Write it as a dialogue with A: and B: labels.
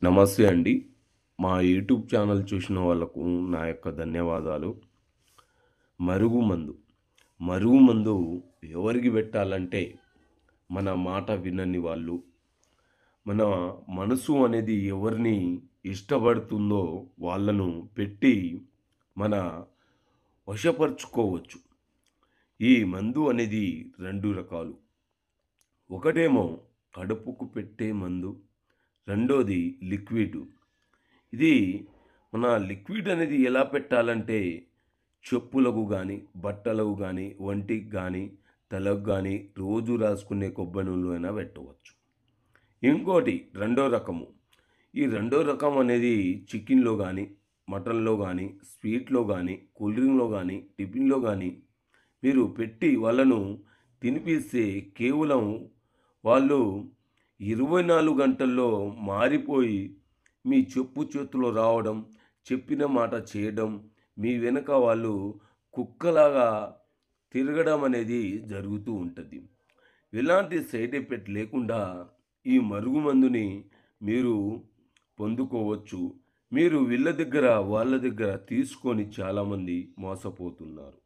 A: నమస్తే అండి. మా యూట్యూబ్ ఛానల్ చూసిన వాళ్ళకు నా యొక్క ధన్యవాదాలు. మరుగుమందు. మరుగుమందు ఎవరికి పెట్టాలంటే, మన మాట వినని వాళ్ళు, మన మనసు అనేది ఎవరిని ఇష్టపడుతుందో వాళ్ళను పెట్టి మన వశపరుచుకోవచ్చు. ఈ మందు అనేది 2 రకాలు. ఒకటేమో కడుపుకు పెట్టే మందు, రెండోది లిక్విడ్. ఇది మన లిక్విడ్ అనేది ఎలా పెట్టాలంటే, చెప్పులకు గానీ, బట్టలకు గానీ, ఒంటికి గానీ, తలకు గానీ రోజు రాసుకునే కొబ్బరి నూనెలో అయినా పెట్టవచ్చు. ఇంకోటి రెండో రకము. ఈ రెండో రకం అనేది చికెన్‌లో గానీ, మటన్‌లో గానీ, స్వీట్‌లో గానీ, కూల్ డ్రింక్‌లో గానీ, టిఫిన్‌లో గానీ మీరు పెట్టి వాళ్ళను తినిపిస్తే కేవలం వాళ్ళు 24 గంటల్లో మారిపోయి మీ చెప్పు చేతులో రావడం, చెప్పిన మాట చేయడం, మీ వెనక వాళ్ళు కుక్కలాగా తిరగడం అనేది జరుగుతూ ఉంటది. ఎలాంటి సైడ్ ఎఫెక్ట్ లేకుండా ఈ మరుగుమందుని మీరు పొందుకోవచ్చు. మీరు వీళ్ళ దగ్గర, వాళ్ళ దగ్గర తీసుకొని చాలామంది మోసపోతున్నారు.